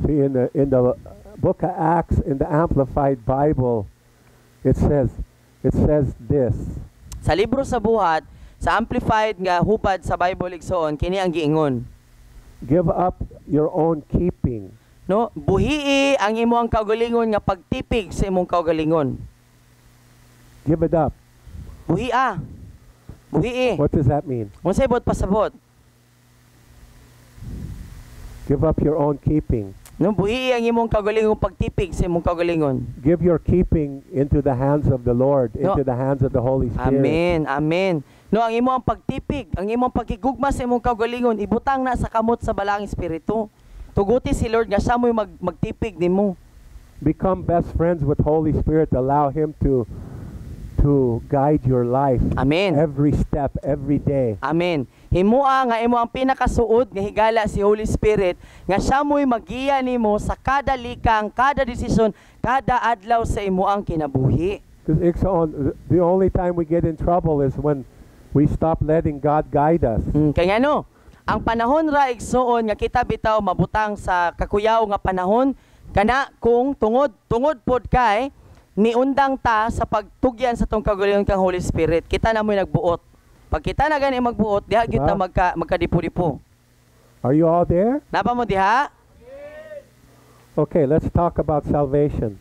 See, in the book of Acts, in the Amplified Bible, it says this. Sa libro sa buhat, sa amplified nga hupad sa Bible igsoon kini ang giingon. Give up your own keeping. No, buhii ang imong kaugalingon nga pagtipig sa imong kaugalingon. Give it up. Buhia. Buhii. What does that mean? Unsay bot pasabot? Give up your own keeping. No, buhii ang imong kaugalingon pagtipig sa imong kaugalingon. Give your keeping into the hands of the Lord, into the hands of the Holy Spirit. Amen. Amen. No, ang imong pagtipig, ang imong pagkigugma sa imong kaugalingon ibutang na sa kamot sa balang espiritu. Tuguti si Lord nga siya mo'y magtipig nimo. Become best friends with Holy Spirit. Allow Him to guide your life. Amen. Every step, every day. Amen. Himua nga imo ang pinakasuod nga higala si Holy Spirit nga siya mo'y magiya nimo sa kada likang, kada desisyon, kada adlaw sa imo ang kinabuhi. Because the only time we get in trouble is when we stop letting God guide us. Kaya no, ang panahon ra igsoon nga kita bitaw mabutang sa kakuyaw nga panahon kana kung tungod pod kay niundang ta sa pagtugyan sa tong kaugalingon kang Holy Spirit. Kita na mo'y nagbuot. Pag kita na gani magbuot, diha gyud ta magkadipo-dipo. Are you all there? Napa mo diha? Okay, let's talk about salvation.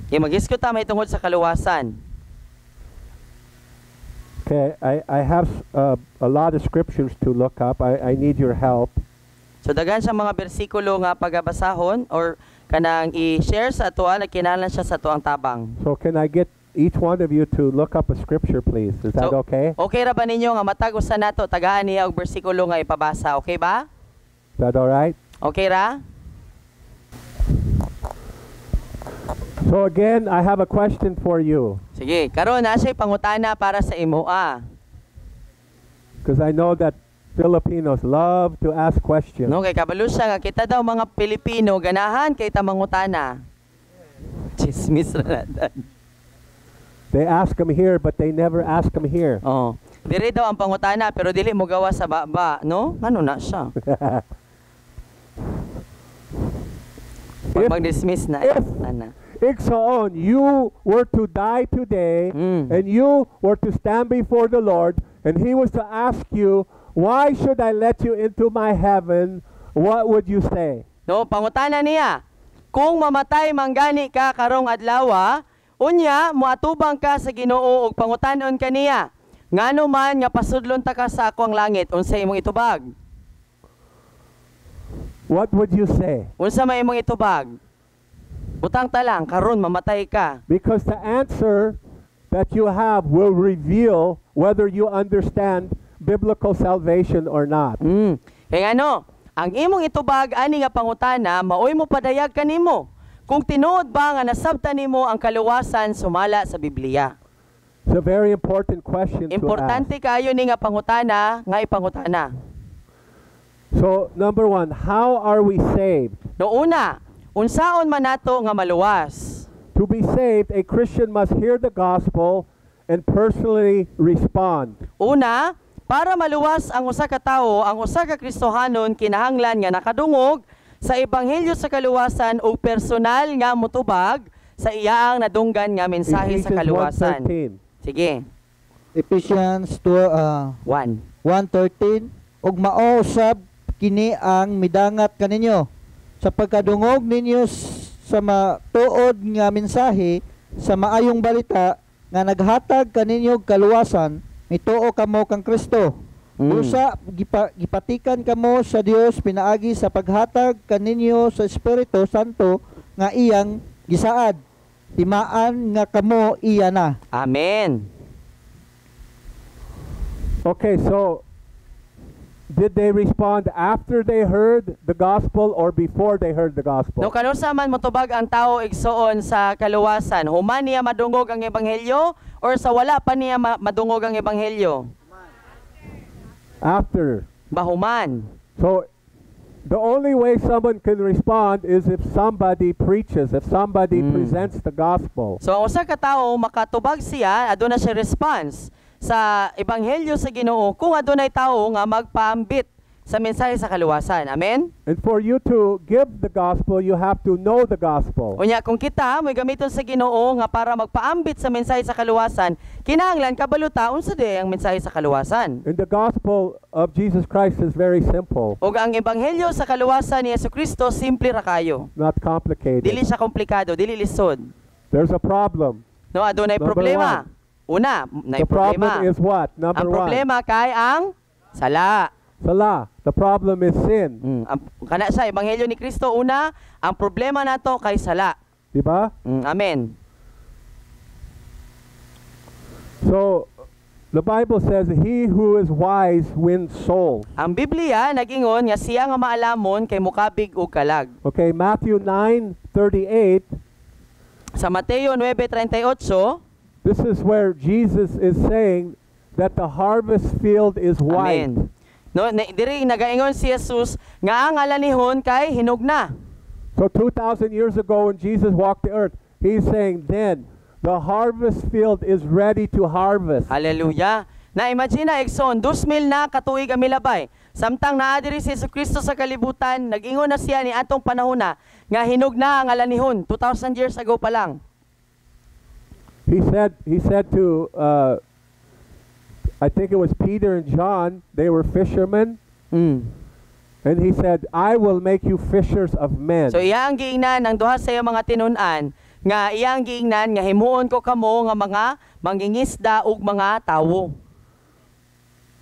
Mag-isgot ta may tungod sa kaluwasan. Okay, I have a lot of scriptures to look up. I need your help. So daghan sa mga bersikulo nga pagabasahon or kanang i-share sa ato na kinahanglan siya sa ato ang tabang. So can I get each one of you to look up a scripture, please? Is that okay? Okay ra ba ninyo nga matag usa nato tagaan niya og bersikulo nga ipabasa, okay ba? Is that all right? Okay ra? So again, I have a question for you. Sige, karon na siya pangutana para sa imo Because I know that Filipinos love to ask questions. No, kay kabalo siya nga kita daw mga Pilipino ganahan kay ta mangutana. Chismis ra nadan. They ask them here, but they never ask them here. Oh, diri daw ang pangutana pero dili mo gawa sa baba, no? Ano na siya? Mag-dismiss na. Iksoon, you were to die today, and you were to stand before the Lord, and He was to ask you, why should I let you into my heaven? What would you say? No, pangutana niya. Kung mamatay manggani ka karong adlaw, unya moatubang ka sa Ginoo ug pangutanon kaniya. Ngano man nga pasudlon ta ka sa akong langit, unsay imong itubag? What would you say? Unsa may imong itubag? Butang ta lang karon mamatay ka. Because the answer that you have will reveal whether you understand biblical salvation or not. Kaya ano, ang imong itubag ani nga pangutana maoy mo padayag kanimo. Kung tinuod ba nga nasabtan nimo ang kaluwasan sumala sa Biblia. It's a very important question Importante to ask. kaayo ni nga pangutana nga ipangutana. So, number one, how are we saved? No una, unsaon man nato nga maluwas? To be saved, a Christian must hear the gospel and personally respond. Una, para maluwas ang usa ka tawo, ang usa ka Kristohanon kinahanglan nga nakadungog sa ebanghelyo sa kaluwasan o personal nga mutubag sa iyaang nadunggan nga mensahe sa kaluwasan. 1:13. Sige. Ephesians 1:13 ug mao usab kini ang midangat kaninyo sa pagkadungog ninyo sa matuod nga mensahe sa maayong balita nga naghatag kaninyo kaluwasan mituo kamo kang Kristo. Usa gipatikan kamo sa Dios pinaagi sa paghatag kaninyo sa Espiritu Santo nga iyang gisaad. Timaan nga kamo iya na. Amen. Okay, so did they respond after they heard the gospel or before they heard the gospel? No kanunsa man motubag ang tawo igsoon sa kaluwasan, human niya madungog ang ebanghelyo or sa wala pa niya madungog ang ebanghelyo? After. Bahuman. So the only way someone can respond is if somebody preaches, if somebody presents the gospel. So ang usa ka tawo makatubag siya, aduna siya response sa ebanghelyo sa Ginoo kung adunay tawo nga magpaambit sa mensahe sa kaluwasan. Amen? And for you to give the gospel, you have to know the gospel. Unya, kung kita may gamiton sa Ginoo nga para magpaambit sa mensahe sa kaluwasan, kinahanglan kabaluta unsa di ang mensahe sa kaluwasan. And the gospel of Jesus Christ is very simple, Ug ang ebanghelyo sa kaluwasan ni Jesucristo simple ra kayo. not complicated. Dili siya komplikado, dili lisod. There's a problem. No, adunay Number problema. Una, nay The problem problema. is what? Number Ang one, problema kay ang sala. salah. The problem is sin. Kana sa ebanghelyo ni Kristo una, ang problema nato kay sala. Diba? Amen. So, the Bible says, he who is wise wins souls. Ang Biblia nag-ingon nga siya nga maalamon kay mukabig og kalag. Okay, Matthew 9:38. Sa Mateo 9:38, This is where Jesus is saying that the harvest field is white. amen. No, diri nagaingon si Jesus nga ang alanihon kay hinugna. So 2,000 years ago when Jesus walked the earth, he's saying then the harvest field is ready to harvest. Hallelujah. Na imagine na Exxon, 2,000 na katuig ang milabay. Samtang naa diri si Jesucristo sa kalibutan, nag-ingon na siya ni atong panahon na nga hinugna ang alanihon 2,000 years ago pa lang. He said to I think it was Peter and John, they were fishermen, and he said, I will make you fishers of men. So iya ang giingnan ng duha sa iyang mga tinun-an nga iyang giingnan nga himuon ko kamo nga mga mangingisda ug mga tawo.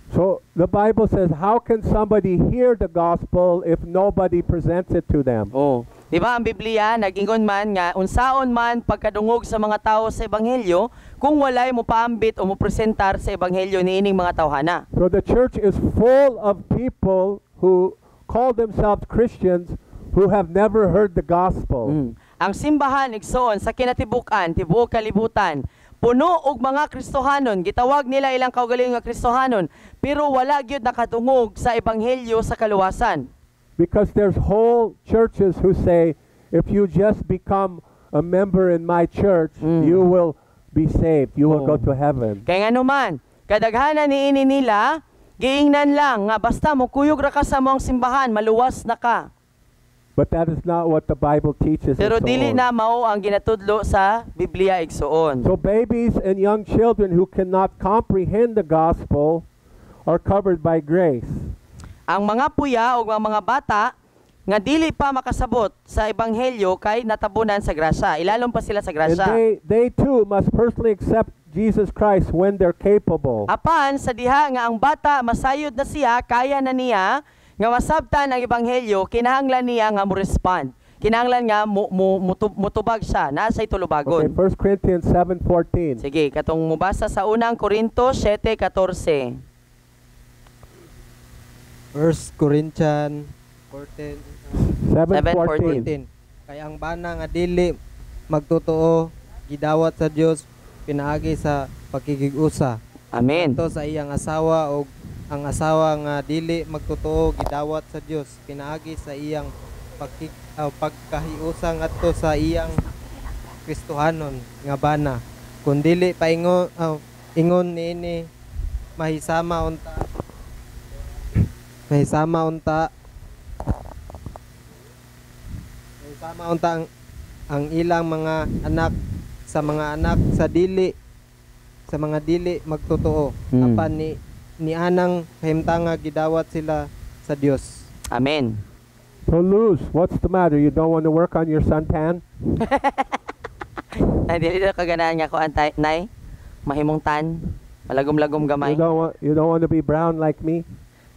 So the Bible says, how can somebody hear the gospel if nobody presents it to them? Oh, di ba ang Biblia nag-ingon man nga unsaon man pagkadungog sa mga tawo sa ebanghelyo kung walay mo paambit o mo presentar sa ebanghelyo niining mga tawhana. So the church is full of people who call themselves Christians who have never heard the gospel. Ang simbahan igsoon sa kinatibuk-an tibuok kalibutan puno og mga Kristohanon, gitawag nila ilang kaugalingon nga Kristohanon, pero wala gyud nakadungog sa ebanghelyo sa kaluwasan. Because there's whole churches who say, if you just become a member in my church, you will be saved. You will go to heaven. Kaya nga naman, kadaghanan niini nila, giingnan lang nga basta mo kuyog ra ka sa mong simbahan, maluwas na ka. But that is not what the Bible teaches. Pero and so dili on. na mao ang ginatudlo sa Biblia igsoon. So babies and young children who cannot comprehend the gospel are covered by grace. Ang mga puya o ang mga bata nga dili pa makasabot sa ebanghelyo kay natabunan sa grasya. Ilalom pa sila sa And grasya. they too must personally accept Jesus Christ when they're capable. Apan sa diha nga ang bata masayod na siya, kaya na niya nga masabtan ang ebanghelyo, kinahanglan niya nga mo respond. Kinahanglan nga mutubag siya, nasa Okay, itulubagon. 1 Corinthians 7:14. Sige, katong mubasa sa unang Korinto 7:14. 1 Corinthians 14. 7:14. Kaya ang bana nga dili magtotoo gidawat sa Dios pinaagi sa pakikig-usa. Amen. Ito sa iyang asawa o ang asawa nga dili magtotoo gidawat sa Dios pinaagi sa iyang pagkahiusa ngadto sa iyang Kristohanon nga bana. Kun dili paingon ingon niini mahisama unta ang ilang mga anak sa mga dili magtotoo. Apan ni anang kahimtanga gidawat sila sa Dios. Amen. So Luz, what's the matter? You don't want to work on your suntan? Nay dili na kaganahan nga ko antay nay. Mahimong tan, malagom-lagom gamay. You don't want to be brown like me?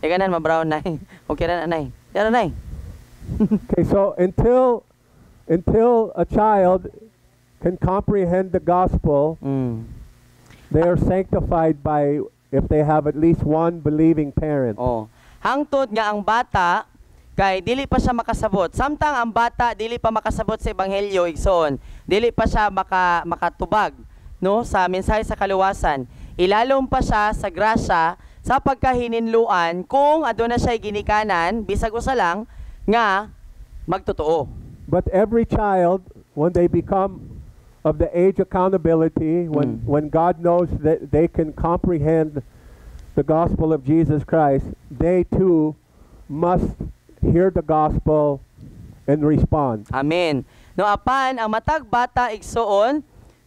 Ikanan ma-brown nay. Okay ra na nay. Yan nay. Okay, so until a child can comprehend the gospel, they are sanctified by if they have at least one believing parent. Oh. Hangtod nga ang bata kay dili pa siya makasabot. Samtang ang bata dili pa makasabot sa ebanghelyo igsoon. Dili pa siya makatubag no sa mensahe sa kaluwasan. Ilalom pa siya sa grasya sa pagkahininluan kung aduna siya ginikanan bisag usa lang nga magtotoo. But every child, when they become of the age accountability, when God knows that they can comprehend the gospel of Jesus Christ, they too must hear the gospel and respond. Amen. No apan ang matag bata igsoon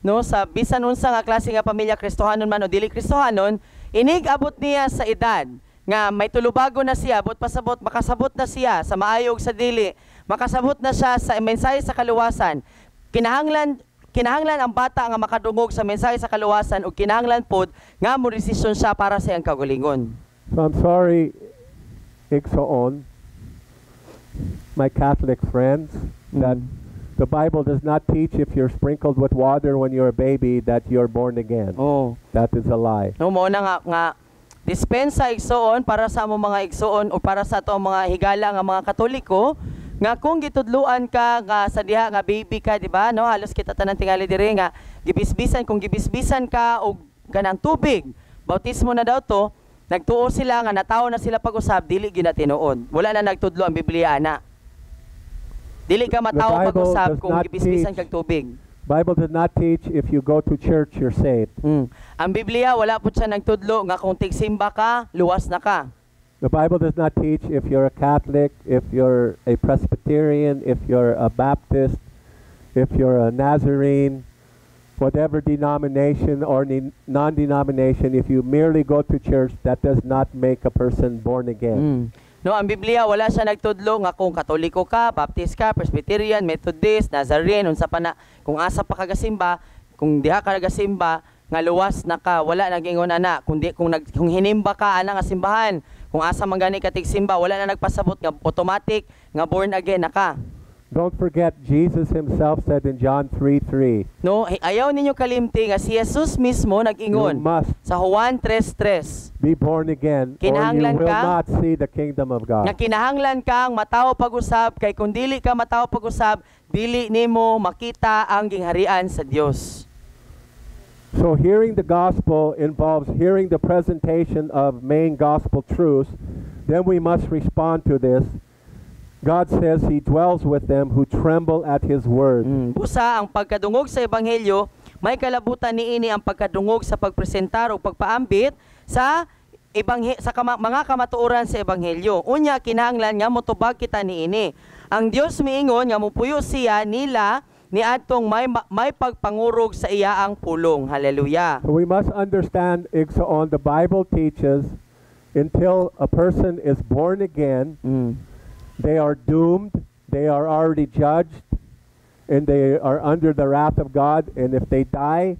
no sa bisan unsa nga klase nga pamilya Kristohanon man o dili Kristohanon, inig abot niya sa edad nga may tulubago na siya, abot pasabot, makasabot na siya sa maayo ug sa dili, makasabot na siya sa mensahe sa kaluwasan. Kinahanglan ang bata nga makadungog sa mensahe sa kaluwasan ug kinahanglan pod nga mo desisyon siya para sa iyang kaugalingon. So I'm sorry, igsoon, my Catholic friends, that the Bible does not teach if you're sprinkled with water when you're a baby that you're born again. Oh. That is a lie. No mo na nga dispensa igsoon para sa among mga igsoon o para sa ato mga higala nga mga Katoliko nga kung gitudluan ka nga sa diha nga baby ka, di ba? No, halos kita tanan tingali diri nga gibisbisan ka og kanang tubig. Bautismo na daw to. Nagtuo sila nga natawo na sila pag-usab, dili gyud na tinuod. Wala na nagtudlo ang Biblia ana. Dili ka matawo pag-usab kung gibisbisan kag tubig. Bible does not teach if you go to church you're saved. Ang Biblia wala pud siya nagtudlo nga kung tigsimba ka, luwas na ka. The Bible does not teach if you're a Catholic, if you're a Presbyterian, if you're a Baptist, if you're a Nazarene, whatever denomination or non-denomination, if you merely go to church, that does not make a person born again. No, ang Biblia wala siya nagtudlo nga kung Katoliko ka, Baptist ka, Presbyterian, Methodist, Nazarene, unsa pa na, kung asa pa kagasimba, kung diha ka nagasimba, nga luwas na ka, wala nagingon ana. Kung hinimba ka ana nga simbahan, kung asa man gani ka tigsimba, wala na nagpasabot nga automatic nga born again na ka. Don't forget, Jesus himself said in John 3:3, no, ayaw ninyo kalimti nga si Jesus mismo nag-ingon you must sa Juan 3:3. be born again, or you Kinahanglan will ka not see the kingdom of nga God. kinahanglan kang matawo pag-usab kay kung dili ka matawo pag-usab, dili nimo makita ang gingharian sa Dios. So hearing the gospel involves hearing the presentation of main gospel truths. Then we must respond to this. God says He dwells with them who tremble at His word. Busa ang pagkadungog sa ebanghelyo, may kalabutan niini ang pagkadungog sa pagpresentar o pagpaambit sa mga kamatuoran sa ebanghelyo. Unya kinahanglan nga motubag kita niini. Ang Dios miingon nga mopuyo siya nila ni adtong may pagpangurog sa iya ang pulong. Hallelujah. So we must understand, Igsoon, the Bible teaches until a person is born again, they are doomed, they are already judged, and they are under the wrath of God. And if they die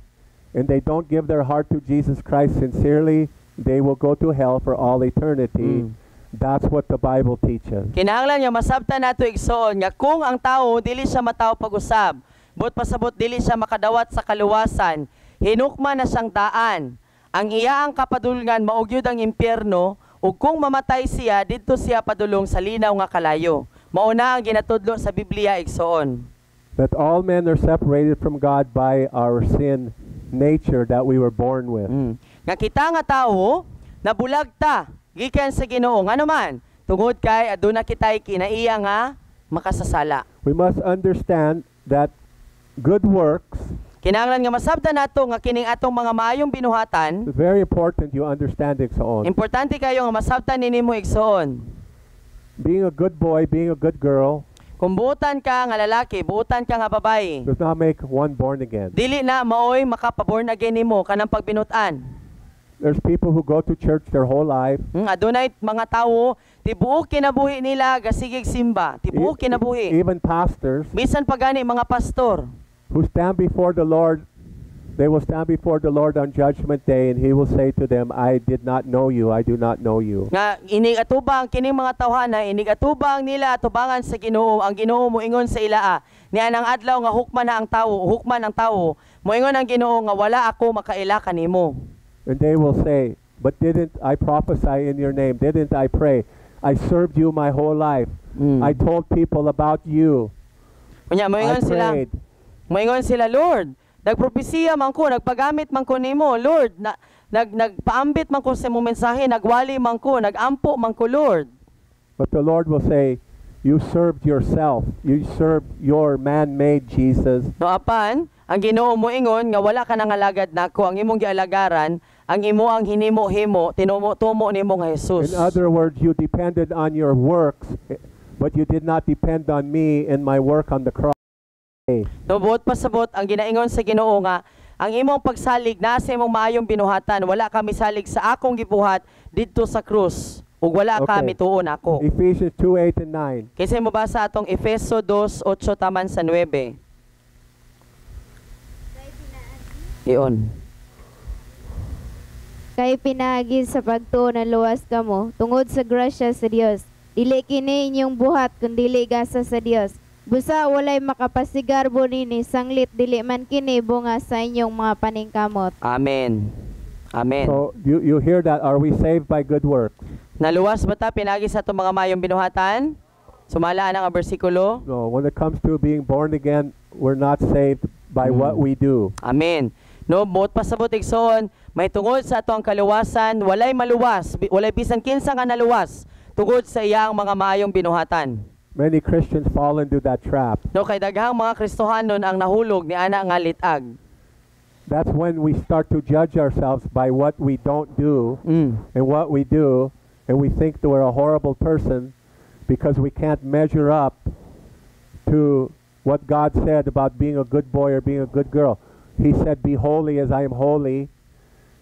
and they don't give their heart to Jesus Christ sincerely, they will go to hell for all eternity. That's what the Bible teaches. Kinahanglan nga masabtan nato igsoon nga kung ang tao dili siya matawo pag-usab, but pasabot dili siya makadawat sa kaluwasan, hinukma na siyang daan. Ang iyaang kapadulngan maugyod ang impyerno, ug kung mamatay siya didto siya padulong sa linaw nga kalayo. Mauna ang ginatudlo sa Biblia igsoon. That all men are separated from God by our sin nature that we were born with. Nga kita nga tawo nabulag ta gikan sa Ginoo ngano man tungod kay aduna kitay kinaiya nga makasasala. We must understand that good works, kinahanglan nga masabtan nato nga kining atong mga maayong binuhatan. it's very important you understand it so on. Importante kayo nga masabtan ninimo igsoon. Being a good boy, being a good girl, Kung buutan ka nga lalaki, buutan ka nga babae, does not make one born again. dili na maoy makapaborn again nimo kanang pagbinutan. There's people who go to church their whole life, Adunay mga tawo tibuok kinabuhi nila gasigig simba, tibuok kinabuhi. even pastors Bisan pa gani mga pastor, who stand before the Lord. They will stand before the Lord on Judgment Day, and He will say to them, I did not know you, I do not know you. nga inig atubang kining mga tawhana, inig atubang nila atubangan sa Ginoo, ang Ginoo moingon sa ilaa. Niya nang adlaw nga hukman na ang tawo, hukman ang tawo, moingon ang Ginoo nga wala ako makaila kanimo. And they will say, but didn't I prophesy in your name? Didn't I pray? I served you my whole life. I told people about you. Kunya I moingon sila, prayed. moingon sila, Lord, nagpropesiya man ko, nagpagamit man ko nimo, Lord, nagpaambit man ko sa imong mensahe, nagwali man ko, nagampo man ko, Lord. But the Lord will say, you served yourself. You served your man-made Jesus. No apan, ang Ginoo moingon nga wala ka nang alagad nako, ang imong gialagaran ang imo ang hinimo-himo tinumo-tumo nimo nga Jesus. In other words, you depended on your works, but you did not depend on me and my work on the cross. No, buot pasabot ang ginaingon sa Ginoo nga ang imong pagsalig nasa imong maayong binuhatan, wala ka misalig sa akong gibuhat didto sa krus ug wala ka Okay. mituon ako. Ephesians 2:8 and 9. Kasi mo basa atong Efeso 2:8 taman sa 9. Iyon. Kay pinaagi sa pagtuo na luwas kamo tungod sa grasya sa Dios. Dili kini inyong buhat kun dili gasa sa Dios. Busa walay makapasigarbo nini sanglit dili man kini bunga sa inyong mga paningkamot. Amen. Amen. So you hear that? Are we saved by good works? Naluwas ba ta pinagi sa itong mga mayong binuhatan? Sumala ang bersikulo. No. When it comes to being born again, we're not saved by what we do. Amen. No, buot pasabot igsoon, may tungod sa ato ang kaluwasan, walay maluwas, walay bisan kinsa nga naluwas tungod sa iyang mga maayong binuhatan. Many Christians fall into that trap. No, kay daghang mga Kristohanon ang nahulog ni ana nga litag. That's when we start to judge ourselves by what we don't do and what we do, and we think that we're a horrible person because we can't measure up to what God said about being a good boy or being a good girl. He said, "Be holy as I am holy,"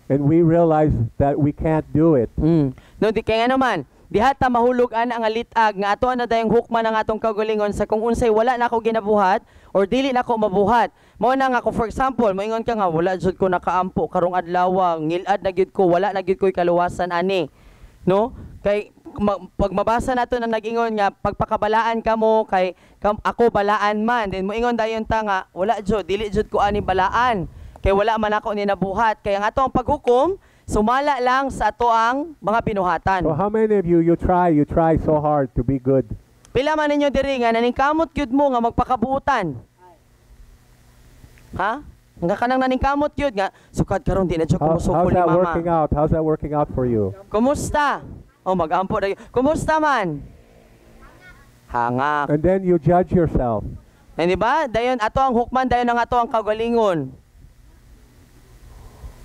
and we realize that we can't do it. No, di kaya naman, diha ta mahulog ana nga litag nga ato na dayong hukman ang atong kaugalingon sa kung unsay wala na ako ginabuhat or dili na ako mabuhat. Mao na nga, kung for example, moingon ka nga wala jud ko nakaampo karong adlaw, ngilad na gyud ko, wala na gyud ko'y kaluwasan ani. No? Kay pag mabasa nato na nag-ingon nga pagpakabalaan kamo kay ako balaan man, then moingon dayon ta nga wala jud, dili jud ko ani balaan. Kay wala man ako ni nabuhat. Kaya nga ato ang paghukom sumala lang sa ato ang mga binuhatan. So how many of you try so hard to be good? Pila man ninyo diri nga naningkamot gyud mo nga magpakabuutan. Ha? Nga kanang naningkamot gyud nga sukad karon di na jud ko How's musukol ni that mama. working out? How's that working out for you? Kumusta? Oh, mag-ampo na. Kumusta man? Hangak. And then you judge yourself. Eh, di ba? Dayon ato ang hukman, dayon ang ato ang kaugalingon.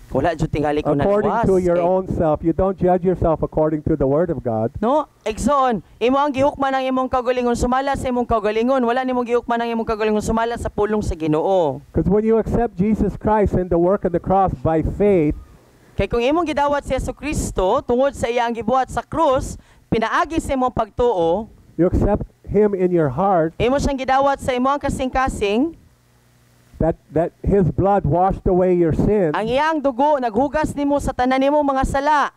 Wala jud tingali ko According naluwas. to your Kay- own self. You don't judge yourself according to the Word of God. No, egsoon. Imo ang gihukman ang imong kaugalingon sumala sa imong kaugalingon. Wala nimo gihukman ang imong kaugalingon sumala sa pulong sa Ginoo. Because when you accept Jesus Christ and the work of the cross by faith, Kay kung imong gidawat si Jesucristo tungod sa iyang gibuhat sa krus, pinaagi sa imong pagtuo, you accept Him in your heart, imo siyang gidawat sa imong kasing-kasing, that His blood washed away your sin, ang iyang dugo naghugas nimo sa tanan nimo mga sala.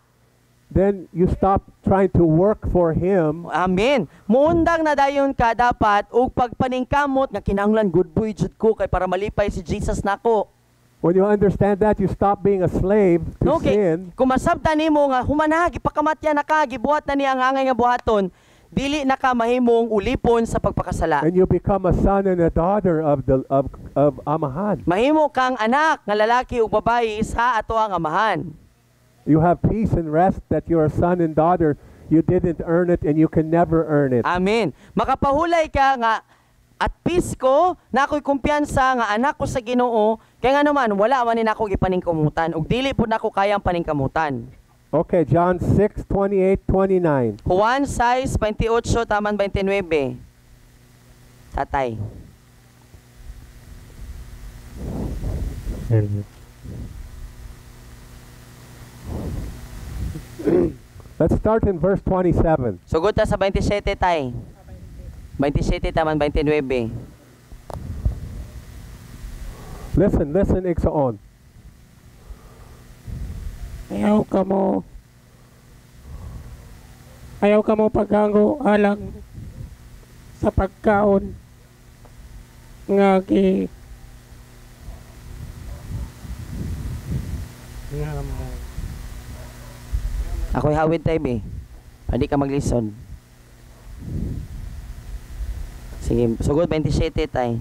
then you stop trying to work for Him. Amen. Muundang na dayon ka dapat og pagpaningkamot nga kinahanglan good boy jud ko kay para malipay si Jesus nako. When you understand that, you stop being a slave to Okay. sin, Kung masabtan nimo nga humana gipakamatya na ka gibuhat na niya ang angay nga buhaton, dili na ka mahimong ulipon sa pagpakasala. and you become a son and a daughter of Amahan. Mahimo kang anak nga lalaki ug babayi sa ato ang amahan. You have peace and rest that you're a son and daughter. You didn't earn it and you can never earn it. Amen. Makapahulay ka nga at peace ko na ako'y kumpiyansa nga anak ko sa Ginoo, kaya nga naman wala man ni nako gipaningkamutan ug dili pud nako kayang paningkamutan. Okay, John 6:28-29. Juan 6:28 taman 29. Tatay. Let's start in verse 27. Sugod ta sa 27 tay. 27 taman 29. Listen, Iksaon. Ayaw ka mo paghango alang sa pagkaon nga Ako'y hawid tay be. Pwede ka maglisod. Sige, sugod 27 tay.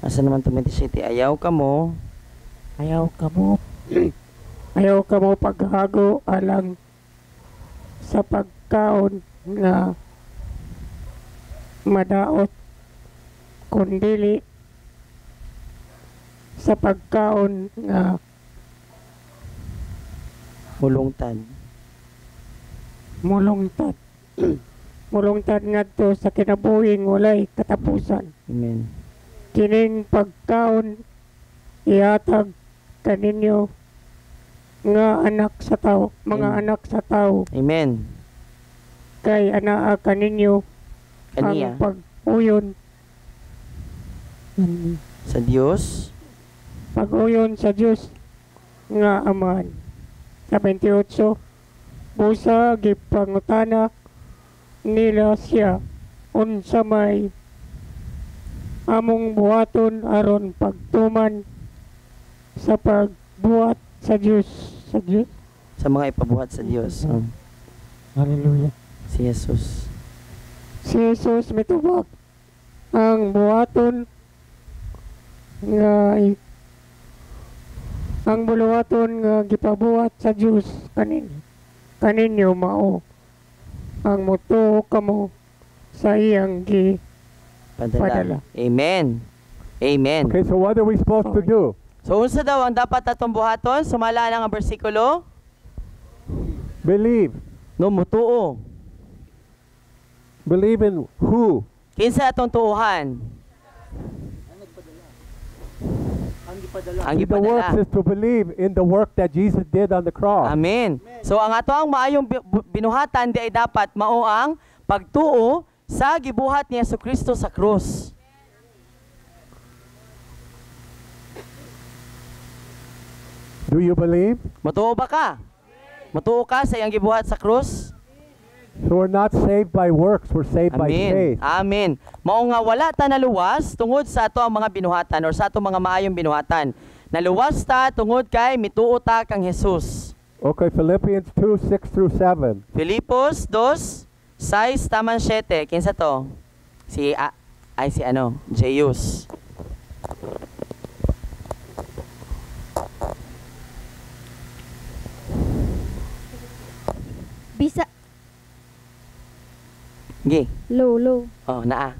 Asa naman to 27? Ayaw ka mo. ayaw ka mo paghago alang sa pagkaon nga madaot kundili sa pagkaon nga Mulungtad. mulungtad. Mulungtad ngadto sa kinabuhing walay katapusan. Amen. Kining pagkaon ihatag kaninyo nga anak sa tao, mga Amen. anak sa tao, Amen. kay anaa kaninyo Kaniya. ang pag-uyon Sa Diyos. pag-uyon sa Dios nga Amahan. Sa 28, busa gipangutana nila siya unsa may among buhaton aron pagtuman sa pagbuhat sa Dios. Sa mga ipabuhat sa Diyos. Hallelujah. Si Jesus. Si Jesus mitubag ang buhaton nga ang buluhaton nga gipabuhat sa Dios kaninyo mao ang mutuo kamo sa iyang Padala. Amen. Amen. Okay, so what are we supposed to do? So unsa daw ang dapat atong buhaton? Sumala lang ang bersikulo. Believe. No, mutuo. Believe in who? Kinsa atong tuuhan? Ang The works gipadala. is to believe in the work that Jesus did on the cross. Amen. So ang ato ang maayong binuhatan di ay dapat mao ang pagtuo sa gibuhat ni Jesucristo sa krus. Do you believe? Matuo ba ka? Matuo ka sa iyang gibuhat sa krus? So we're not saved by works, we're saved by Amen. faith. Amen. Mao nga wala ta naluwas tungod sa ato ang mga binuhatan or sa ato mga maayong binuhatan. Naluwas ta tungod kay mituo ta kang Jesus. Okay, Philippians 2:6-7. Filipos 2, 6 taman 7. Kinsa to? Si Jeyus. Bisa Gi. low. Oh, naa.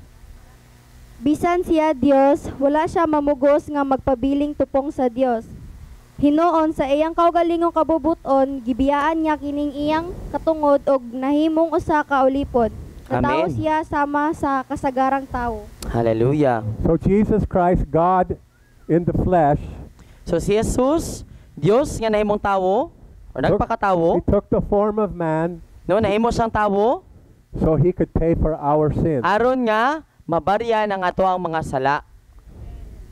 Bisan siya Dios, wala siya mamugos nga magpabiling tupong sa Dios. Hinuon sa iyang kaugalingong kabubuton, gibiyaan niya kining iyang katungod og nahimong usa ka ulipod. Natawo Amen. siya sama sa kasagarang tawo. Hallelujah. So Jesus Christ, God in the flesh, So si Jesus, Dios nga nahimong tawo or nagpakatawo, He took the form of man no nahimo siyang tawo so He could pay for our sins. aron nga mabaryan ang ato ang mga sala.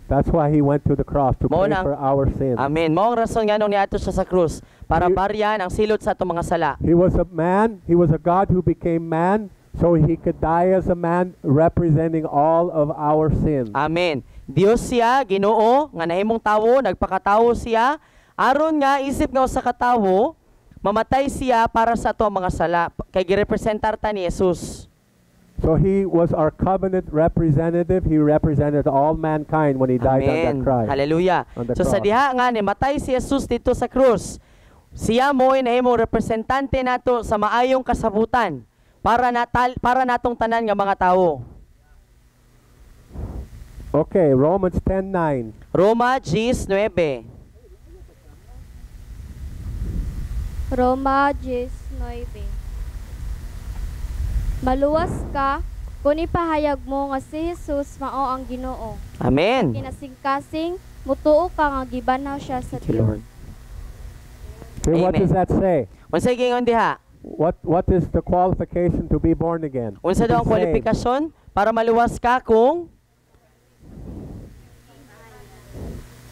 That's why He went to the cross, to Mao pay nang- for our sins. Amen. Mao ang rason nga nung niadto siya sa krus para You- baryan ang silot sa ato mga sala. He was a man, He was a God who became man, so He could die as a man, representing all of our sins. Amen. Dios siya, Ginoo, nga nahimong tawo, nagpakatawo siya, aron nga isip nga usa ka tawo, mamatay siya para sa ato ang mga sala. Kay girepresentar ta ni Jesus. So He was our covenant representative. He represented all mankind when He died on that Amen. cross. Hallelujah. On the So sa cross. diha nga ni matay si Jesus dito sa krus. Siya mo nahimong representante nato sa maayong kasabutan para natong tanan nga mga tawo. Okay, Romans 10:9. Roma 10:9. Roma 10:9. Maluwas ka kung ipahayag mo nga si Jesus mao ang Ginoo. Amen. Kinasing-kasing mutuo ka nga gibanaw siya sa Thank you, Dios. Lord. Okay, what Amen. does that say? Unsay gingon diha? What is the qualification to be born again? Unsa To daw be ang saved. kwalifikasyon para maluwas ka kung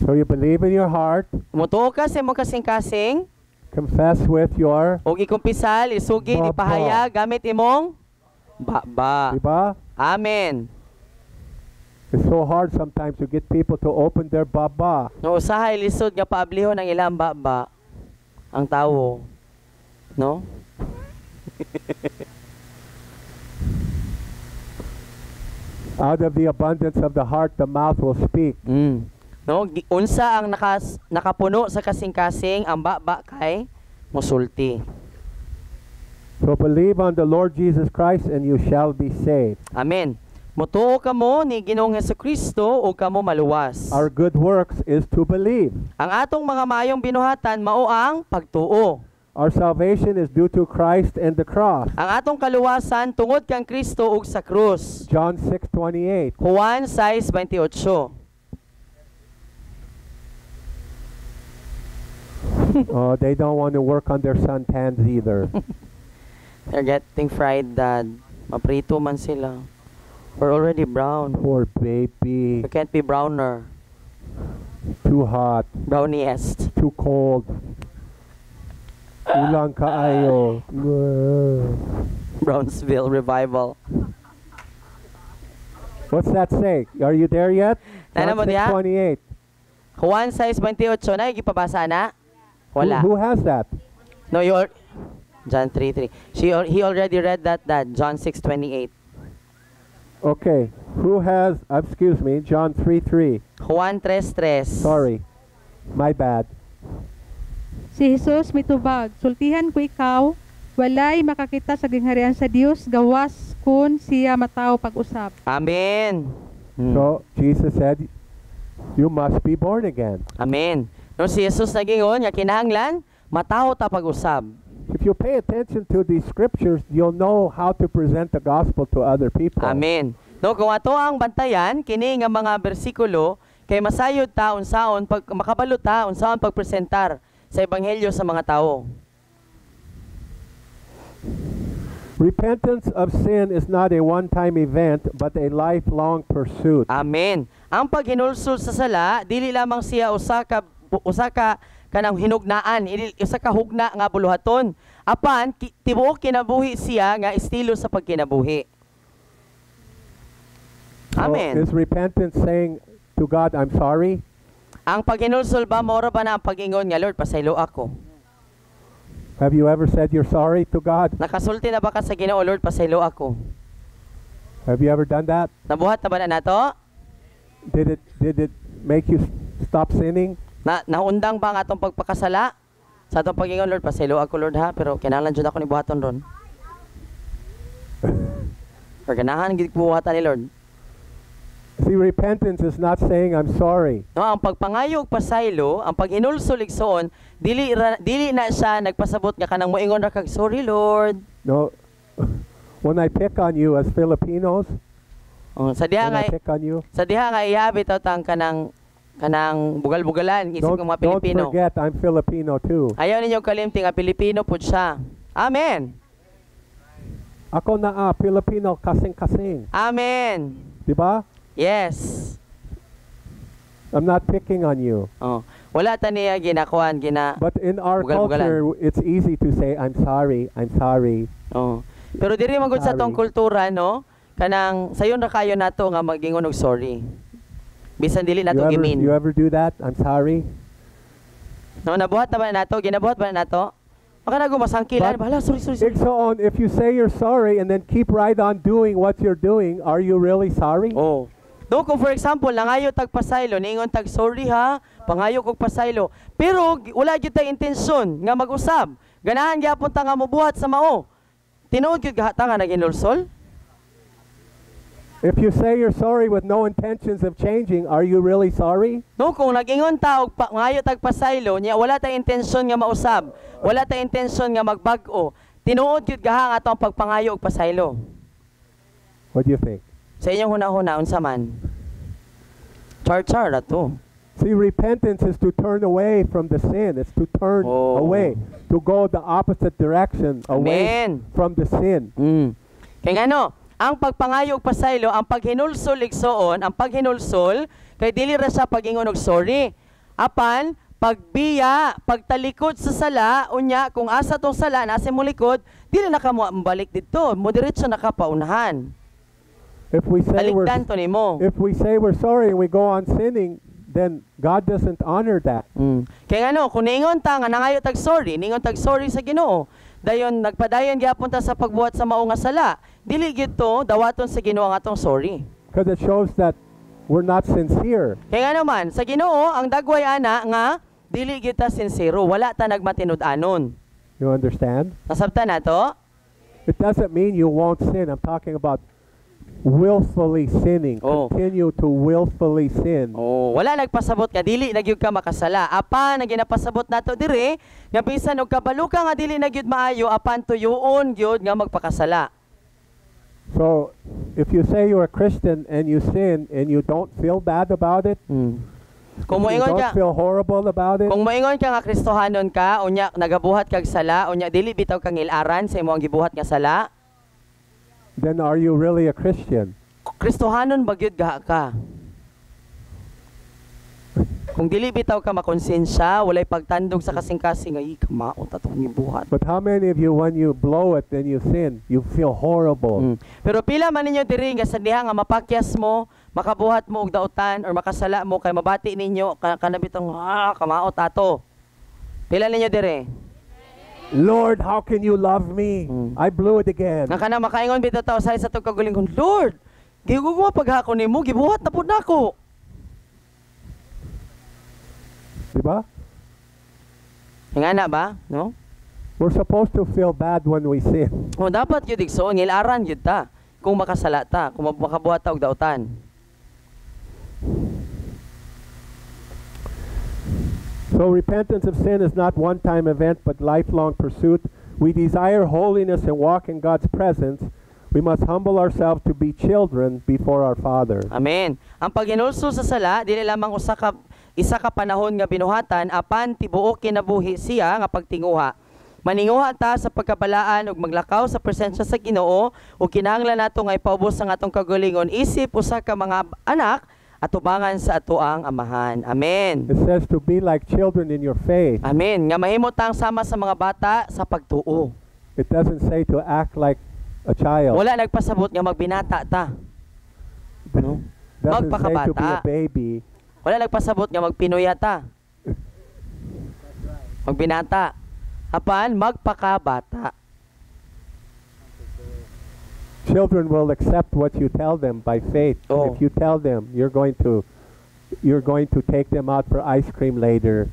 So you believe in your heart, mutuo ka sa imong kasing-kasing confess with your, ug ikumpisal, isugid, Baba. ipahayag gamit imong baba. diba? Amen. It's so hard sometimes to get people to open their baba. No usahay lisod nga paablihon ang ilang baba ang tawo. No? Out of the abundance of the heart, the mouth will speak. No, unsa ang nakapuno sa kasing-kasing ang baba kay musulti. So believe on the Lord Jesus Christ and you shall be saved. Amen. Mutuo kamo ni Ginoong Hesukristo ug kamo maluwas. Our good works is to believe. Ang atong mga maayong binuhatan mao ang pagtuo. Our salvation is due to Christ and the cross. Ang atong kaluwasan tungod kang Kristo ug sa krus. John 6:28. Juan 6:28. Oh, they don't want to work on their suntans either. They're getting fried, Dad. Maprito man sila. We're already brown. Poor baby. We can't be browner. Too hot. Browniest. Too cold. Ulang kaayo. Brownsville Revival. What's that say? Are you there yet? Tana mo John diha? 6:28. Juan 6:28 na gipabasa na? Wala. Who has that? No, John 3:3. He already read that, John 6:28. Okay. Who has, excuse me, John 3:3. Juan 3:3. Sorry. My bad. Si Jesus mitubag, sultihan ko ikaw, walay makakita sa gingharian sa Dios gawas kun siya mataw pag-usap. Amen. So, Jesus said, you must be born again. Amen. No si Jesus nagingon nga kinahanglan mataw ta pag-usab. If you pay attention to these scriptures, you'll know how to present the gospel to other people. Amen. No kung ato ang bantayan kini nga mga bersikulo kay masayod ta unsaon pag makabalo ta unsaon pagpresentar sa ebanghelyo sa mga tao. Repentance of sin is not a one-time event, but a lifelong pursuit. Amen. Ang paghinulsol sa sala dili lamang siya usa ka kanang hinugnaan, usa ka hugna nga buluhaton. Apan tibuok kinabuhi siya nga estilo sa pagkinabuhi. Amen. So is repentance saying to God, I'm sorry? Ang paghinulsol ba maura ba na ang pag-ingon nga Lord pasaylo ako? Have you ever said you're sorry to God? Nakasulti na ba ka sa Ginoo Lord pasaylo ako? Have you ever done that? Nabuhat na ba na nato? Did it make you stop sinning? Naundang ba ang atong pagpakasala? Sa atong pag-ingon Lord pasaylo ako Lord ha, pero kinahanglan jud ako ni buhaton ron. Or ganahan gid buhatan ni Lord. See, repentance is not saying I'm sorry. No, ang pagpangayog pasaylo, ang paghinulsol igsoon, dili na siya nagpasabot nga kanang moingon ra kag sorry Lord. No. When I pick on you as Filipinos, Sa diha when I nga pick on you, sa diha nga iyabi taw tang kanang bugal-bugalan isip ng mga don't Pilipino. forget I'm Filipino too. Ayaw ninyo kalimti nga Pilipino pud siya. Amen. Ako na Filipino kasing-kasing. Amen. Diba? Yes. I'm not picking on you. Oh, wala ta niya ginakuan But in our Bugal-bugalan. culture, it's easy to say, I'm sorry. Oh. Pero diri man gud sa tong kultura no, kanang sayon ra kayo nato nga magingon og sorry. Bisan dili nato gimin. You ever do that? I'm sorry. No, nabuhat na ba nato? Ginabuhat ba nato? Maka na gumasangkilan, But- bahala, sorry. So if you say you're sorry and then keep right on doing what you're doing, are you really sorry? Oh. No, kung for example, nangayo tag pasaylo, ningon tag sorry ha, pangayo kog pasaylo. Pero wala gyud tay intensyon nga mag-usab. Ganahan gyapon ta nga mobuhat sa mao. Tinuod gyud ta nga naginulsol? If you say you're sorry with no intentions of changing, are you really sorry? No, kung nag-ingon ta og ngayo tag pasaylo, nya wala tay intensyon nga mausab, wala tay intensyon nga magbag-o. Tinuod gyud gaha nga atong pagpangayo og pasaylo. What do you think? Sa inyong hunahuna unsa man? Char na to. See, repentance is to turn away from the sin. It's to turn away, to go the opposite direction, away Amen. from the sin. Kaya ano, ang pagpangayog pasaylo, ang paghinulsol igsoon, ang paghinulsol, kay dili ra siya pag-ingon og sorry. Apan, pagbiya, pagtalikod sa sala, unya, kung asa tong sala, nasa mo likod, dili na ka mo balik dito, mo diretso na ka paunahan. If we say Balikdan to nimo. we're sorry and we go on sinning, then God doesn't honor that. Kaya ano, kung ningon ta nga nangayo tag sorry sa Ginoo, dayon nagpadayon gyapon ta sa pagbuhat sa mao nga sala. Dili gyud to dawaton sa Ginoo ang atong sorry. Because it shows that we're not sincere. Kaya nga naman, sa Ginoo ang dagway ana nga dili gyud ta sincero, wala ta nagmatinud-anon. You understand? Nasabtan nato? It doesn't mean you won't sin. I'm talking about willfully sinning. Oh. Continue to willfully sin. Oh, wala nagpasabot nga dili nagyud ka makasala. Apan nga ginapasabot nato dire nga bisan og kabalo ka nga dili nagyud maayo apan tuyoon gyud nga magpakasala. So, if you say you're a Christian and you sin and you don't feel bad about it, Kung you moingon don't ka, feel horrible about it, kung moingon ka nga Kristohanon ka, unya nagabuhat kag sala, unya dili bitaw kang ilaran sa imong gibuhat nga sala, then are you really a Christian? Kristohanon bagyud gaha ka. Kung dili bitaw ka makonsensya, walay pagtandog sa kasing-kasing ay kamaot atong gibuhat. But how many of you, when you blow it and you sin, you feel horrible? Pero pila man ninyo diri nga sa diha nga mapakyas mo, makabuhat mo og dautan or makasala mo kay mabati ninyo kanabitong kamaot ato. Pila ninyo diri? Lord, how can you love me? I blew it again. Nga kana makaingon bitaw taw sa tong kagulingon, Lord, giguguwa paghakon nimo, gibuhat na pud nako. Diba? Nga na ba? No? We're supposed to feel bad when we sin. O dapat gyud igsoon ilaran gyud ta kung makasala ta, kung makabuhat ta og dautan. So repentance of sin is not one-time event but lifelong pursuit. We desire holiness and walk in God's presence. We must humble ourselves to be children before our Father. Amen. Ang paghinulso sa sala dili lamang isa ka panahon nga binuhatan apan tibuok kinabuhi siya nga pagtinguha. Maninguha ta sa pagkabalaan ug maglakaw sa presensya sa Ginoo ug kinahanglan nato nga ipaubos ang atong kagalingon isip usa ka mga anak atubangan sa atoang amahan. Amen. It says to be like children in your faith. Amen. Nga mahimo tang sama sa mga bata sa pagtuo. It doesn't say to act like a child. Wala nagpasabot nga magbinata ta. No? Doesn't say to be Magpakabata. a baby. Wala nagpasabot nga magpinuya ta. Magbinata. Apan magpakabata. Children will accept what you tell them by faith. Oh. If you tell them you're going to take them out for ice cream later,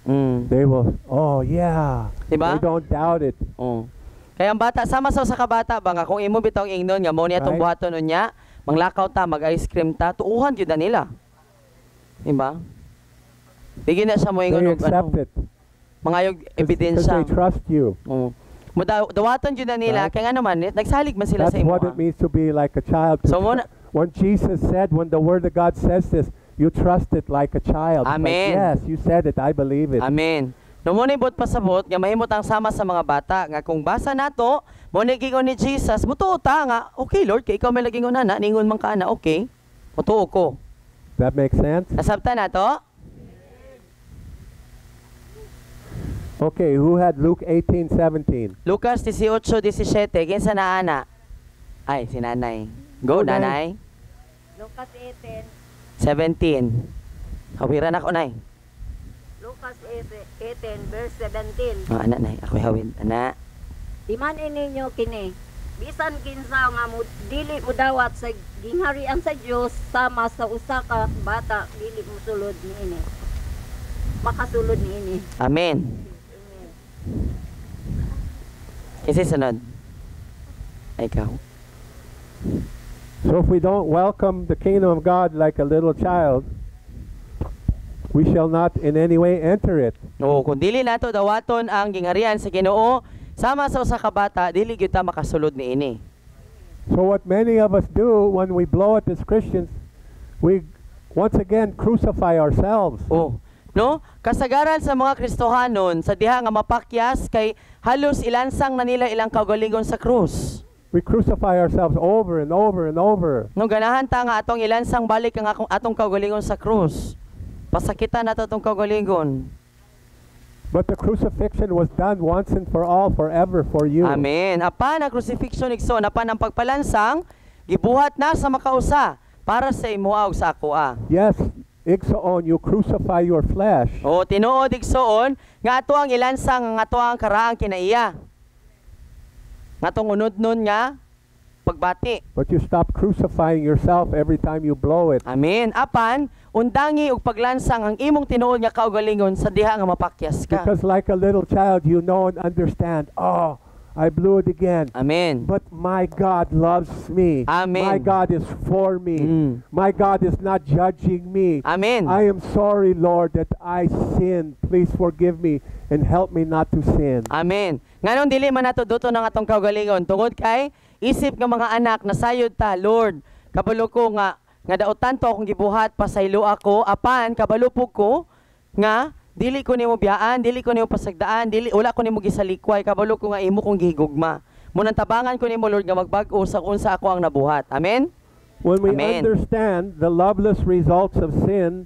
they will, oh yeah. Diba? They don't doubt it. Oh. Kaya ang bata, sama sa kabata ba nga kung imo bitaw ingnon nga mo niya tong Right. buhaton unya, manglakaw ta, mag-ice cream ta, tuuhan gyud na nila. Diba? Bigyan na sa mo They ingon og accept it. mga yung Because ebidensya. they trust you. Oh. Dawaton gyud na nila Right. kaya nga naman nagsalig man sila That's sa imo. what it means to be like a child. So muna, When Jesus said, when the Word of God says this, you trust it like a child. It's like, Amen. yes, you said it. I believe it. Amen. No mo ni pasabot nga mahimot ang sama sa mga bata nga kung basa nato mo ni gingon ni Jesus mutuo ta nga okay Lord kay ikaw may lagingon na ningon man ka na okay mutuo ko. That makes sense? Nasabtan nato? Okay, who had Luke 18:17? Lucas 18:17 kinsa na ana? Ay si nanay. Go Go, Nay. nanay. Lucas 18, 17. Hawiran ako nay. Lucas 18, verse 17. Ana nay ako hawid ana. Diman ininyo kini, bisan kinsa nga mo dili mo dawat sa gingharian sa Dios sama sa usa ka bata dili mo sulod niini. Makasulod niini. Amen. Kasi sunod. Ikaw. So if we don't welcome the kingdom of God like a little child, we shall not in any way enter it. No, kung dili nato dawaton ang gingharian sa Ginoo sama sa usa ka bata, dili gyud ta makasulod niini. So what many of us do when we blow it as Christians, we once again crucify ourselves. Oh, no? Kasagaran sa mga Kristohanon sa diha nga mapakyas kay halos ilansang na nila ilang kaugalingon sa krus. We crucify ourselves over and over and over. No ganahan ta nga atong ilansang balik ang atong kaugalingon sa krus. Pasakitan nato atong kaugalingon. But the crucifixion was done once and for all, forever for you. Amen. Apan ang crucifixion igsoon apan ang pagpalansang gibuhat na sa makausa para sa imuha ug sa akoa. Yes, igsoon, you crucify your flesh. O tinuod igsoon nga ato ang ilansang ang ato ang karaang kinaiya. Nga tong unod-nun nga pagbati. But you stop crucifying yourself every time you blow it. Amen. Apan undangi ug paglansang ang imong tinuod nga kaugalingon sa diha nga mapakyas ka. Because like a little child, you know and understand, oh, I blew it again. Amen. But my God loves me. Amen. My God is for me. My God is not judging me. Amen. I am sorry, Lord, that I sinned. Please forgive me and help me not to sin. Amen. Ngayon dili man nato duto ng atong kaugalingon tungod kay isip nga mga anak nasayod ta, Lord, kabalo ko nga daotan to akong gibuhat pasaylo ako apan kabalo pug ko nga dili ko nimo biyaan, dili ko nimo pasagdaan, wala ko nimo gisalikway, kabalo ko nga imo kong gihigugma. Munang tabangan ko nimo, Lord, nga magbag-o sa unsa ako ang nabuhat. Amen. When we Amen. understand the loveless results of sin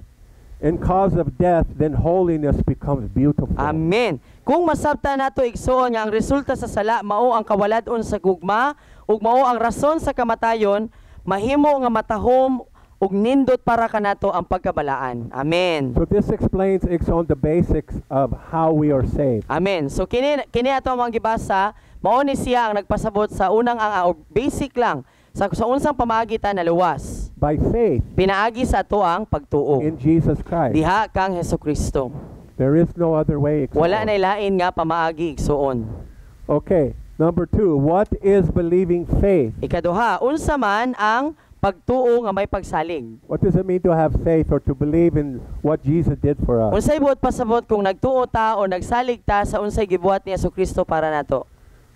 and cause of death, then holiness becomes beautiful. Amen. Kung masabta nato igsoon nga ang resulta sa sala mao ang kawalad-on sa gugma ug mao ang rason sa kamatayon, mahimo nga matahom ug nindot para kanato ang pagkabalaan. Amen. So this explains on the basics of how we are saved. Amen. So kini ato ang gibasa, mao ni siya ang nagpasabot sa unang basic lang sa unsang pamagitan na luwas. By faith Pinaagi sa ato ang pagtuo in Jesus Christ. diha kang Hesukristo. There is no other way. Wala na ilain nga pamaagi igsuon. Okay. Number 2, what is believing faith? Ikaduha, unsa man ang pagtuo nga may pagsalig. What does it mean to have faith or to believe in what Jesus did for us? Unsay buot pasabot kung nagtuo ta o nagsalig ta sa unsay gibuhat ni Hesukristo para nato?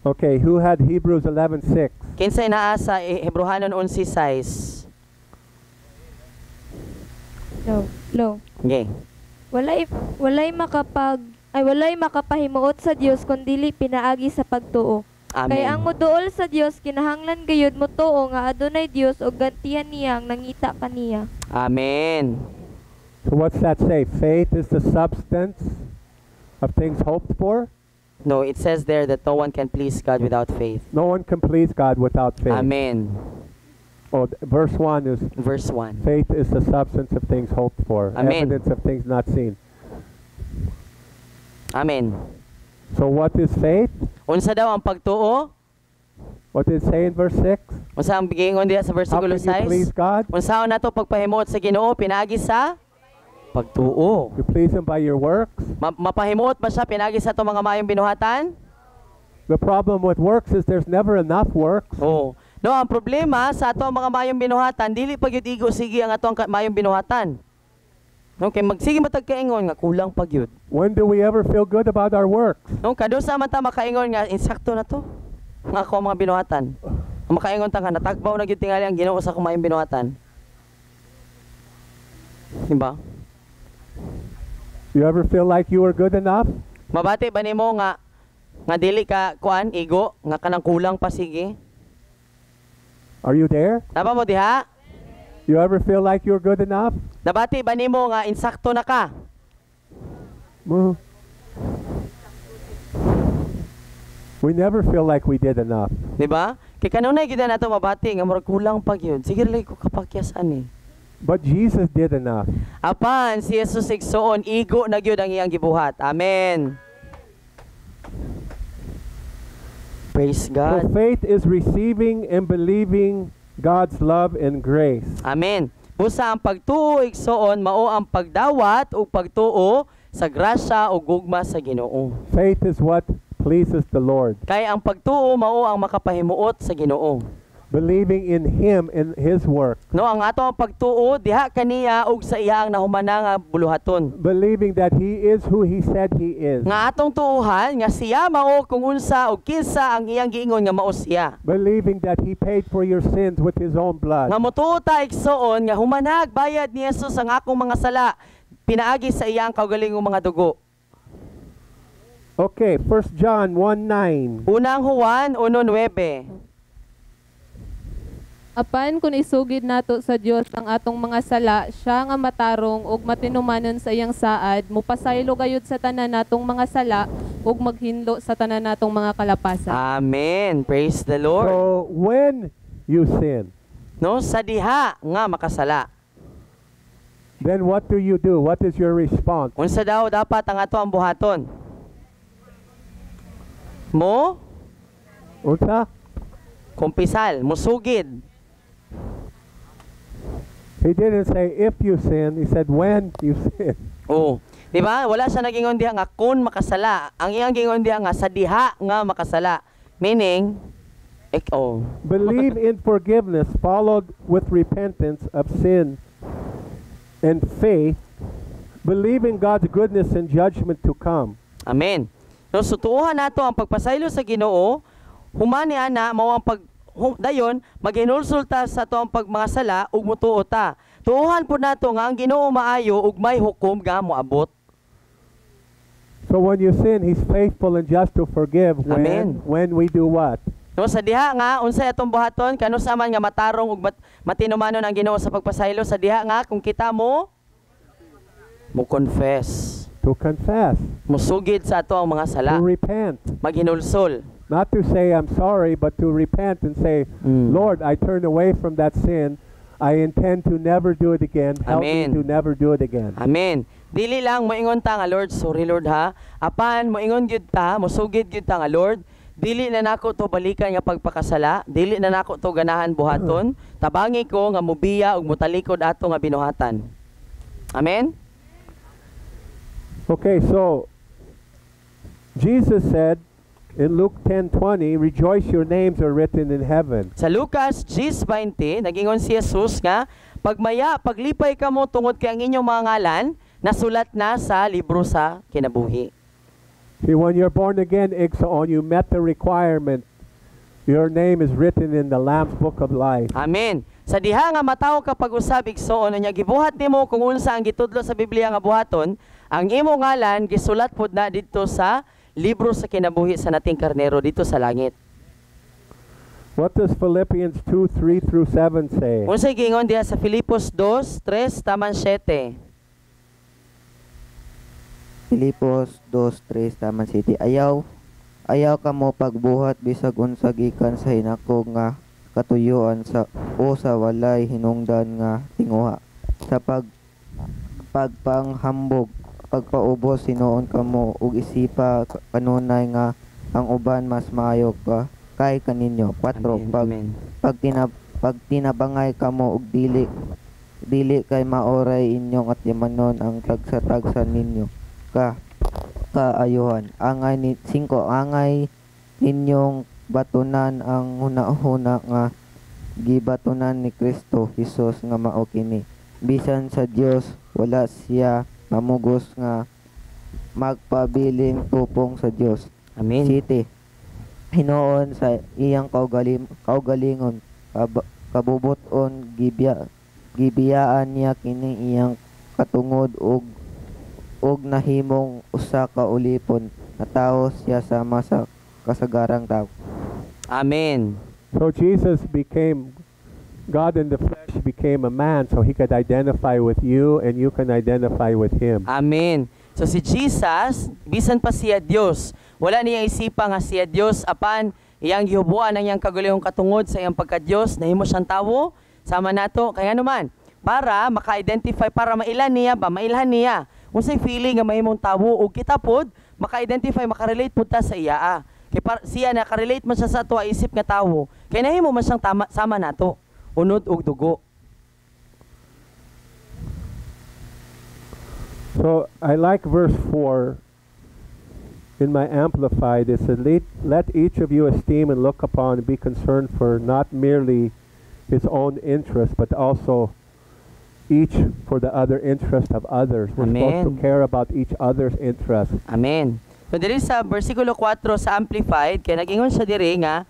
Okay, who had Hebrews 11:6? Kinsay naa sa Hebrehanon 11:6? Low. Okay. Walay makapahimuot sa Dios kun dili pinaagi sa pagtuo. Kay ang Amen. moduol sa Dios kinahanglan gayud mo tuo nga adunay Dios ug gantihan niya ang nangita kaniya. Amen. So what's that say? Faith is the substance of things hoped for? No, it says there that no one can please God without faith. No one can please God without faith. Amen. Oh, verse 1 is Verse 1. faith is the substance of things hoped for, Amen. evidence of things not seen. Amen. So what is faith? Unsa daw ang pagtuo? What did it say in verse 6? Unsa ang giingon diha sa How versikulo can you please 6? God? Unsaon nato pagpahimuot sa Ginoo pinaagi sa pagtuo. You please Him by your works? Mapahimuot ba siya pinagi sa itong mga mayong binuhatan? The problem with works is there's never enough works. Oo. No, ang problema sa ato mga mayong binuhatan, dili pa gyud igo sige ang atong mayong binuhatan. No, kay magsige matag kaingon nga kulang pa gyud. When do we ever feel good about our works? No, kadusa man ta makaingon nga insakto na to. Nga ako mga binuhatan. Makaingon ta nga natagbaw na gyud tingali ang Ginoo sa akong mayong binuhatan. Diba? You ever feel like you are good enough? Mabati ba nimo nga dili ka kuan igo nga kanang kulang pa sige? Are you there? Tama mo diha? You ever feel like you're good enough? Nabati ba nimo nga insakto na ka? We never feel like we did enough. Di ba? Kay kanunay gyud nato mabati nga murag kulang pa gyud. Sige lay ko kapakyasan ni. But Jesus did enough. Apan si Jesus igsuon igo na gyud ang iyang gibuhat. Amen. Praise So God. faith is receiving and believing God's love and grace. Amen. Busa ang pagtuo igsuon mao ang pagdawat o pagtuo sa grasya o gugma sa Ginoo. Faith is what pleases the Lord. Kay ang pagtuo mao ang makapahimuot sa Ginoo. Believing in Him and His work. No, ang ato ang pagtuo diha kaniya ug sa iyang nahumana nga buluhaton. Believing that He is who He said He is. Nga atong tuuhan nga siya mao kung unsa ug kinsa ang iyang giingon nga mao siya. Believing that He paid for your sins with His own blood. Nga motuo ta igsuon nga humanag bayad ni Jesus ang akong mga sala pinaagi sa iyang kaugalingong mga dugo. Okay, 1 John 1:9. Unang Juan 1:9. Apan kung isugid nato sa Dios ang atong mga sala, siya nga matarong ug matinumanon sa iyang saad, mupasaylo gayud sa tanan natong mga sala ug maghinlo sa tanan natong mga kalapasan. Amen. Praise the Lord. So when you sin, No, sa diha nga makasala. then what do you do? What is your response? Unsa daw dapat ang ato ang buhaton? Mo Unsa? kumpisal, musugid. He didn't say if you sin, He said when you sin. Oh, di ba? Wala siya nagingon diha nga kun makasala. Ang iyang gingon diha nga sa diha nga makasala. Meaning, believe in forgiveness followed with repentance of sin and faith, believe in God's goodness and judgment to come. Amen. No, so tuuhan nato ang pagpasaylo sa Ginoo, humani ana mao ang dayon maghinulsulta sa to ang mga sala ug mutuo ta. Tuuhan po nato nga ang Ginoo maayo ug may hukom nga moabot. So when you sin, He's faithful and just to forgive when we do what? No, sa diha nga unsay atong buhaton kano sa man nga matarong ug matinumanon ang Ginoo sa pagpasaylo sa diha nga kung kita mo confess. To confess. Musugid sa ato ang mga sala. To repent. Maghinulsol. Not to say I'm sorry, but to repent and say, Lord, I turn away from that sin. I intend to never do it again. Help me to never do it again. Amen. Dili lang moingon ta nga Lord, sorry Lord ha. Apan moingon gyud ta, musugid gyud ta nga Lord, dili na nako to balikan nga pagpakasala, dili na nako to ganahan buhaton. Tabangi ko nga mubiya ug mutalikod ato nga binuhatan. Amen. Okay, so Jesus said in Luke 10:20, rejoice, your names are written in heaven. Sa Lucas 10:20, nagingon si Jesus nga, pagmaya, paglipay ka mo tungod kay ang inyong mga ngalan, nasulat na sa libro sa kinabuhi. See, when you're born again, Igsoon, you met the requirement. Your name is written in the Lamb's Book of Life. Amen. Sa diha nga mataw ka pag-usab Igsoon, nya gibuhat nimo kung unsa ang gitudlo sa Biblia nga buhaton, ang imo ngalan gisulat pod na dito sa libro sa kinabuhi sa nating karnero dito sa langit. What does Philippians 2:3 through 7 say? Unsay gingon diha sa Filipos 2:3 taman 7? Filipos 2:3 taman 7. Ayaw ka mo pagbuhat bisag unsa gikan sa hinako nga katuyuan sa walay hinungdan nga tinguha sa pagpanghambog pagpaubos sinuon kamo ug isipa kanunay nga ang uban mas maayo ka kay kaninyo. 4 pag tinabangay kamo ug dili kay maoray inyong atimanon ang tagsa-tagsa ninyo kaayuhan. Angay 5 angay ninyong batunan ang hunahuna nga gibatunan ni Kristo Jesus nga mao kini. Bisan sa Dios wala siya mamugos nga magpabiling tupong sa Dios. Amen. City. Hinoon sa iyang kaugalingon kabubuton gibiyaan niya kini iyang katungod ug nahimong usa ka ulipon na tawo siya sama sa kasagarang tao. Amen. So Jesus became God in the flesh, became a man so he could identify with you and you can identify with him. Amen. So si Jesus, bisan pa siya Dios, wala niya isipa nga siya Dios, apan iyang gihubuan ang iyang kagulihong katungod sa iyang pagka-Dios, nahimo siyang tawo, sama nato, kaya naman, para maka-identify, para mailhan niya, unsay feeling nga mahimong tawo, o kita pod, maka-identify, maka-relate pod ta sa iya. Kaya siya naka-relate man siya sa ato, isip nga tawo, kaya nahimo man siyang sama nato, unod ug dugo. So I like verse 4 in my Amplified. It said, let each of you esteem and look upon and be concerned for not merely his own interest, but also each for the other interest of others. We're supposed to care about each other's interest. Amen. So diri sa versikulo 4 sa Amplified, kaya nagingon siya diri nga,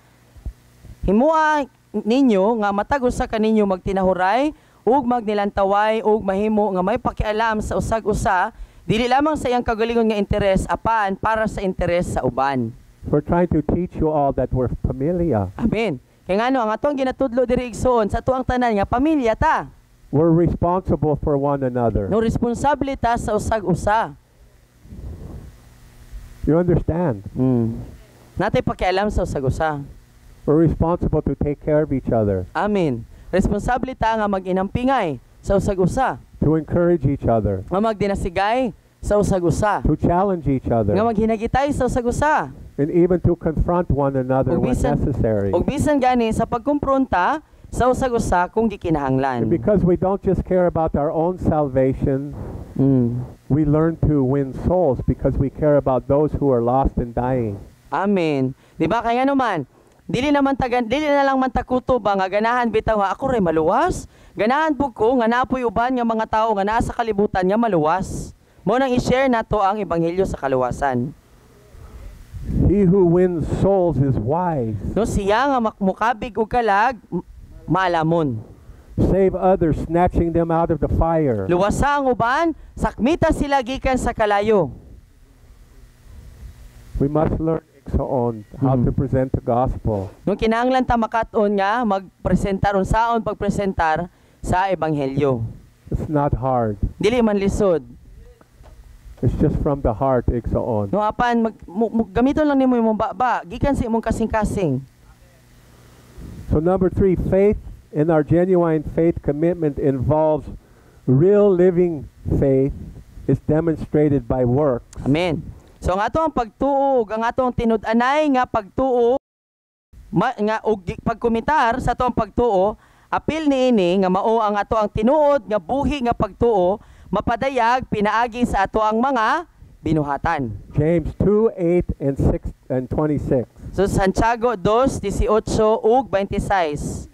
himua ninyo nga matag usa kaninyo magtinahuray ug magnilantaway ug mahimo nga may pakialam sa usag-usa dili lamang sa iyang kagalingon nga interes apan para sa interes sa uban. We're trying to teach you all that we're pamilya. Amen. Kaya ngano ang atong ginatudlo diri igsoon sa tuang tanan nga pamilya ta. We're responsible for one another. No responsable ta sa usag-usa. You understand? Natay pakialam sa usag-usa. We're responsible to take care of each other. Amen. Responsable ta nga mag-inampingay sa usag-usa. To encourage each other. Nga magdinasigay sa usag-usa. To challenge each other. Nga maghinagitay sa usag-usa. And even to confront one another when necessary. Ug bisan gani sa pagkumpronta sa usag-usa kung gikinahanglan. And because we don't just care about our own salvation, we learn to win souls because we care about those who are lost and dying. Amen. Di ba? Kaya naman, dili na lang man takuto ba nga ganahan bitaw nga ako ray maluwas. Ganahan pug ko nga napoy uban nga mga tao nga naa sa kalibutan nga maluwas. Mo nang i-share nato ang ebanghelyo sa kaluwasan. He who wins souls is wise. No, siya nga mukabig og kalag maalamon. Save others, snatching them out of the fire. Luwasa ang uban, sakmita sila gikan sa kalayo. We must learn on how to present the gospel. Nung kinahanglan ta makat-on nga magpresentar unsaon pagpresentar sa ebanghelyo. It's not hard. Dili man lisod. It's just from the heart, igsoon. No apan gamiton lang nimo imong baba, gikan sa imong kasing-kasing. So number 3, faith in our genuine faith commitment involves real living faith is demonstrated by works. Amen. So ang atong pagtuo, ang atong tinud-anay nga pagtuo nga og pagkomitar sa atong pagtuo, apil niini nga mao ang ato ang tinuod nga buhi nga pagtuo, mapadayag pinaagi sa ato ang mga binuhatan. James 2:8 and 6 and 26. So Santiago 2:18 ug 26.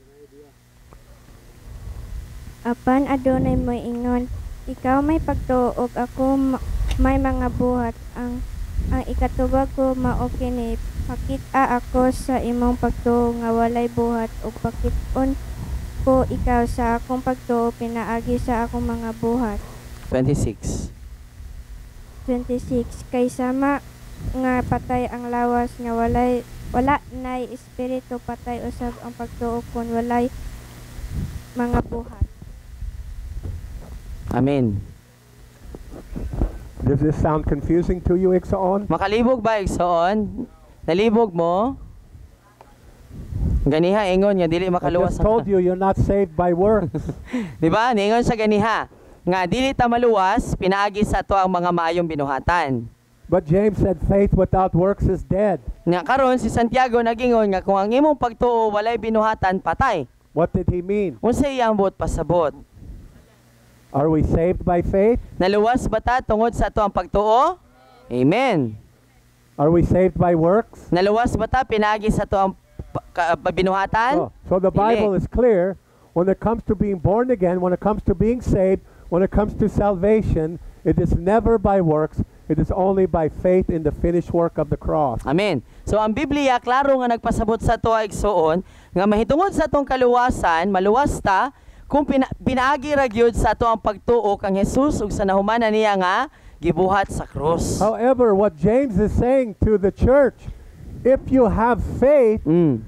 Apan adunay mo ingon, ikaw may pagtuo ug ako may mga buhat. Ang ikatubag ko mao kini, pakita ako sa imong pagtuo nga walay buhat ug pakit-on ko ikaw sa akong pagtuo pinaagi sa akong mga buhat. 26. Kay sama nga patay ang lawas nga wala nay espiritu, patay usab ang pagtuo kun walay mga buhat. Amen. Does this sound confusing to you, igsoon? Makalibog ba, igsoon? Nalibog mo? Ganiha, ingon nga, dili I makaluwas. just told you, you're not saved by works. Diba? Ningon sa ganiha. Nga, dili ta maluwas, pinaagi sa to ang mga maayong binuhatan. But James said faith without works is dead. Nga karon si Santiago nagingon nga kung ang imong pagtuo walay binuhatan, patay. What did he mean? Unsa iyang buot pasabot? Are we saved by faith? Naluwas ba ta tungod sa ato ang pagtuo? Amen. Are we saved by works? Naluwas ba ta pinaagi sa ato ang binuhatan? So the Bible is clear when it comes to being born again, when it comes to being saved, when it comes to salvation, it is never by works, it is only by faith in the finished work of the cross. Amen. So ang Biblia klaro nga nagpasabot sa ato igsoon nga mahitungod sa atong kaluwasan, maluwas ta kung pinaagi ra gyud sa ato ang pagtuo kang Jesus ug sa nahumanan niya nga gibuhat sa krus. However, what James is saying to the church, if you have faith,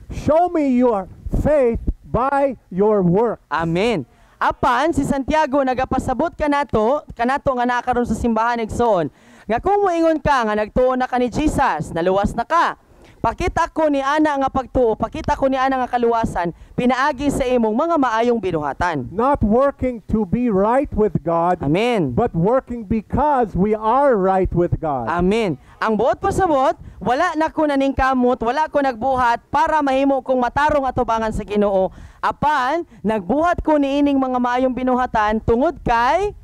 show me your faith by your work. Amen. Apan si Santiago nagapasabot kanato nga nakaron sa simbahan igsoon nga kung moingon ka nga nagtuo na ka ni Jesus, naluwas na ka. Pakita ko ni ana nga pagtuo, pakita ko ni ana nga kaluwasan, pinaagi sa imong mga maayong binuhatan. Not working to be right with God, Amen. but working because we are right with God. Amen. Ang buot pasabot, wala na ko naningkamot, wala ko nagbuhat para mahimo kong matarong atubangan sa Ginoo. Apan, nagbuhat ko niining mga maayong binuhatan tungod kay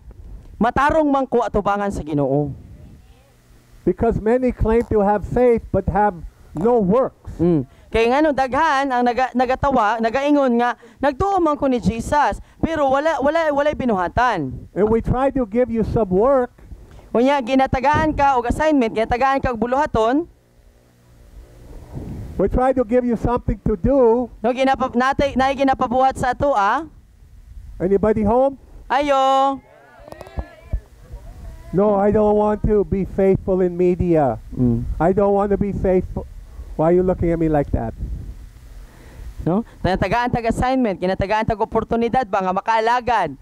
matarong man ko atubangan sa Ginoo. Because many claim to have faith but have no works. Kaya nga no, daghan ang nagatawa, nagaingon nga nagtuo man ko ni Jesus, pero wala binuhatan. And we try to give you some work. Unya ginatagaan ka og assignment, ginatagaan ka og buluhaton. We try to give you something to do. No ginapabuhat sa ato Anybody home? Ayo. No, I don't want to be faithful in media. I don't want to be faithful. Why are you looking at me like that? No? Ginatagaan tag assignment, ginatagaan tag oportunidad ba nga makaalagad.